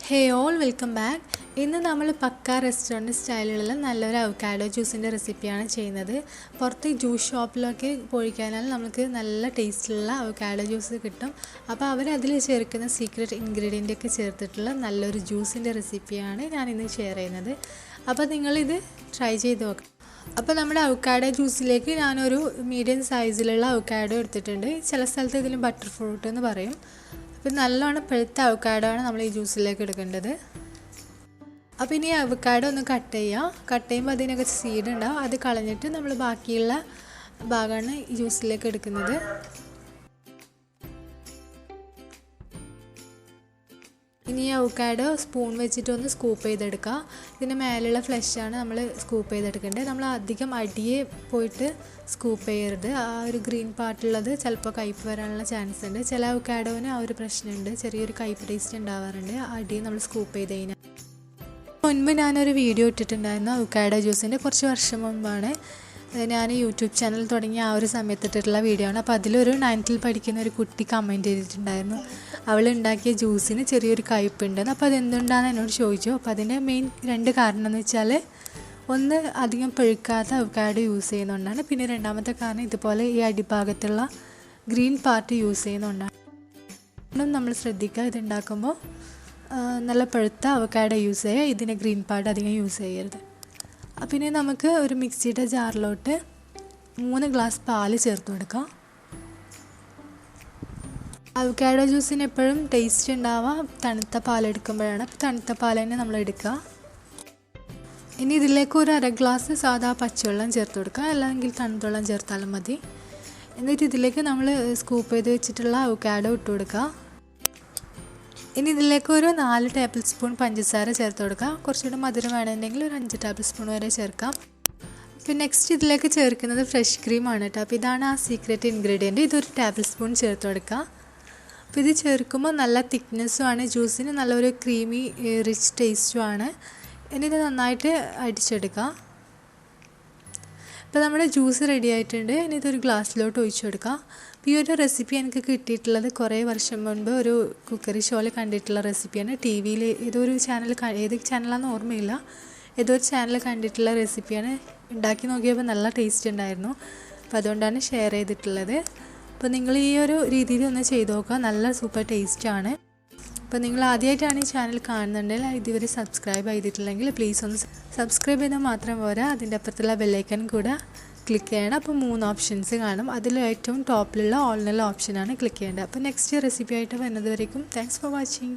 Hey all, welcome back. ഇന്ന് നമ്മൾ പക്ക restaurant സ്റ്റൈലിലുള്ള നല്ലൊരു അവക്കാഡോ ജ്യൂസിൻ്റെ റെസിപ്പിയാണ് ചെയ്യുന്നത്. പുറത്ത് ജ്യൂസ് ഷോപ്പിലൊക്കെ പോയി കഴിഞ്ഞാൽ നമുക്ക് നല്ല ടേസ്റ്റിലുള്ള അവക്കാഡോ ജ്യൂസ് കിട്ടും. അപ്പോൾ അവരതിൽ ചേർക്കുന്ന സീക്രട്ട് ഇൻഗ്രീഡിയൻ്റ് ഒക്കെ ചേർത്തിട്ടുള്ള നല്ലൊരു ജ്യൂസിൻ്റെ റെസിപ്പിയാണ് ഞാനിന്ന് ഷെയർ ചെയ്യുന്നത്. അപ്പോൾ നിങ്ങളിത് ട്രൈ ചെയ്ത് നോക്കാം. അപ്പോൾ നമ്മുടെ അവക്കാഡോ ജ്യൂസിലേക്ക് ഞാനൊരു മീഡിയം സൈസിലുള്ള അവക്കാഡോ എടുത്തിട്ടുണ്ട്. ചില സ്ഥലത്ത് ഇതിന് ബട്ടർ ഫ്രൂട്ട് എന്ന് പറയും. അപ്പോൾ നല്ലോണം പഴുത്ത അവക്കാഡോ ആണ് നമ്മൾ ഈ ജ്യൂസിലേക്ക് എടുക്കേണ്ടത്. അപ്പോൾ ഇനി അവക്കാഡോ ഒന്ന് കട്ട് ചെയ്യുമ്പോൾ അതിനൊക്കെ സീഡ് ഉണ്ടാവും. അത് കളഞ്ഞിട്ട് നമ്മൾ ബാക്കിയുള്ള ഭാഗമാണ് ഈ ജ്യൂസിലേക്ക് എടുക്കുന്നത്. ഇനി ഈ അവക്കാഡോ സ്പൂൺ വെച്ചിട്ട് ഒന്ന് സ്കൂപ്പ് ചെയ്തെടുക്കുക. ഇതിന് മേലുള്ള ഫ്ലഷാണ് നമ്മൾ സ്കൂപ്പ് ചെയ്തെടുക്കേണ്ടത്. നമ്മൾ അധികം അടിയെ പോയിട്ട് സ്കൂപ്പ് ചെയ്യരുത്. ആ ഒരു ഗ്രീൻ പാർട്ടുള്ളത് ചിലപ്പോൾ കയ്പ്പ് വരാനുള്ള ചാൻസ് ഉണ്ട്. ചില അവക്കാഡോന് ആ ഒരു പ്രശ്നമുണ്ട്, ചെറിയൊരു കയ്പ്പ് ടേസ്റ്റ് ഉണ്ടാവാറുണ്ട് അടിയെ നമ്മൾ സ്കൂപ്പ് ചെയ്ത് കഴിഞ്ഞാൽ. മുൻപ് ഞാനൊരു വീഡിയോ ഇട്ടിട്ടുണ്ടായിരുന്നു അവക്കാഡോ ജ്യൂസിൻ്റെ. കുറച്ച് വർഷം മുമ്പാണ് ഞാൻ യൂട്യൂബ് ചാനൽ തുടങ്ങിയ ആ ഒരു സമയത്ത് ഇട്ടിട്ടുള്ള വീഡിയോ ആണ്. അപ്പോൾ അതിലൊരു 9th പഠിക്കുന്ന ഒരു കുട്ടി കമൻറ്റ് ചെയ്തിട്ടുണ്ടായിരുന്നു, അവൾ ഉണ്ടാക്കിയ ജ്യൂസിന് ചെറിയൊരു കയ്പ്പുണ്ടെന്ന്. അപ്പോൾ അതെന്തുകൊണ്ടാണെന്ന് എന്നോട് ചോദിച്ചു. അപ്പോൾ അതിൻ്റെ മെയിൻ 2 കാരണം എന്ന് വെച്ചാൽ, ഒന്ന് അധികം പഴുക്കാത്ത അവക്കാഡോ യൂസ് ചെയ്യുന്നതുകൊണ്ടാണ്. പിന്നെ രണ്ടാമത്തെ കാരണം ഇതുപോലെ ഈ അടിഭാഗത്തുള്ള ഗ്രീൻ പാർട്ട് യൂസ് ചെയ്യുന്നതുകൊണ്ടാണ്. നമ്മൾ ശ്രദ്ധിക്കുക, ഇതുണ്ടാക്കുമ്പോൾ നല്ല പഴുത്ത അവക്കാഡോ യൂസ് ചെയ്യുക, ഇതിൻ്റെ ഗ്രീൻ പാർട്ട് അധികം യൂസ് ചെയ്യരുത്. പിന്നെ നമുക്ക് ഒരു മിക്സിയുടെ ജാറിലോട്ട് 3 ഗ്ലാസ് പാല് ചേർത്ത് കൊടുക്കാം. അവക്കാഡോ ജ്യൂസിന് എപ്പോഴും ടേസ്റ്റ് ഉണ്ടാവുക തണുത്ത പാലെടുക്കുമ്പോഴാണ്. അപ്പോൾ തണുത്ത പാൽ തന്നെ നമ്മൾ എടുക്കുക. ഇനി ഇതിലേക്ക് ഒരു 1/2 ഗ്ലാസ് സാധാ പച്ചവെള്ളം ചേർത്ത് കൊടുക്കുക, അല്ലെങ്കിൽ തണുത്ത വെള്ളം ചേർത്താലും മതി. എന്നിട്ട് ഇതിലേക്ക് നമ്മൾ സ്കൂപ്പ് ചെയ്ത് വെച്ചിട്ടുള്ള അവക്കാഡോ ഇട്ട് കൊടുക്കുക. ഇനി ഇതിലേക്ക് ഒരു 4 ടേബിൾ സ്പൂൺ പഞ്ചസാര ചേർത്ത് കൊടുക്കാം. കുറച്ചുകൂടെ മധുരം വേണമെങ്കിൽ ഒരു 5 ടേബിൾ സ്പൂൺ വരെ ചേർക്കാം. പിന്നെ നെക്സ്റ്റ് ഇതിലേക്ക് ചേർക്കുന്നത് ഫ്രഷ് ക്രീമാണ് കേട്ടോ. അപ്പോൾ ഇതാണ് ആ സീക്രട്ട് ഇൻഗ്രീഡിയൻറ്റ്. ഇതൊരു ടേബിൾ സ്പൂൺ ചേർത്ത് കൊടുക്കുക. അപ്പോൾ ഇത് ചേർക്കുമ്പോൾ നല്ല തിക്നെസ്സുമാണ് ജ്യൂസിന്, നല്ലൊരു ക്രീമി റിച്ച് ടേസ്റ്റുമാണ്. ഇനി ഇത് നന്നായിട്ട് അടിച്ചെടുക്കുക. അപ്പോൾ നമ്മുടെ ജ്യൂസ് റെഡി ആയിട്ടുണ്ട്. ഇനി ഇതൊരു ഗ്ലാസ്സിലോട്ട് ഒഴിച്ചു കൊടുക്കുക. അപ്പോൾ ഈ ഒരു റെസിപ്പി എനിക്ക് കിട്ടിയിട്ടുള്ളത് കുറേ വർഷം മുൻപ് ഒരു കുക്കറി ഷോയിൽ കണ്ടിട്ടുള്ള റെസിപ്പിയാണ്. ടി വിയിൽ ഏത് ചാനലാണെന്ന് ഓർമ്മയില്ല, ഏതൊരു ചാനൽ കണ്ടിട്ടുള്ള റെസിപ്പിയാണ്. ഉണ്ടാക്കി നോക്കിയപ്പോൾ നല്ല ടേസ്റ്റ് ഉണ്ടായിരുന്നു. അപ്പോൾ അതുകൊണ്ടാണ് ഷെയർ ചെയ്തിട്ടുള്ളത്. അപ്പോൾ നിങ്ങൾ ഈ ഒരു രീതിയിൽ ഒന്ന് ചെയ്ത് നോക്കുക, നല്ല സൂപ്പർ ടേസ്റ്റാണ്. അപ്പോൾ നിങ്ങൾ ആദ്യമായിട്ടാണ് ഈ ചാനൽ കാണുന്നുണ്ടെങ്കിൽ ഇതുവരെ സബ്സ്ക്രൈബ് ചെയ്തിട്ടില്ലെങ്കിൽ പ്ലീസ് ഒന്ന് സബ്സ്ക്രൈബ് ചെയ്താൽ മാത്രം പോരാ, അതിൻ്റെ അപ്പുറത്തുള്ള ബെല്ലൈക്കൺ കൂടെ ക്ലിക്ക് ചെയ്യണം. അപ്പോൾ 3 ഓപ്ഷൻസ് കാണും. അതിൽ ഏറ്റവും ടോപ്പിലുള്ള ഓൾ എന്നുള്ള ഓപ്ഷനാണ് ക്ലിക്ക് ചെയ്യേണ്ടത്. അപ്പോൾ നെക്സ്റ്റ് റെസിപ്പി ആയിട്ട് വരുന്നത് വരേക്കും താങ്ക്സ് ഫോർ വാച്ചിങ്.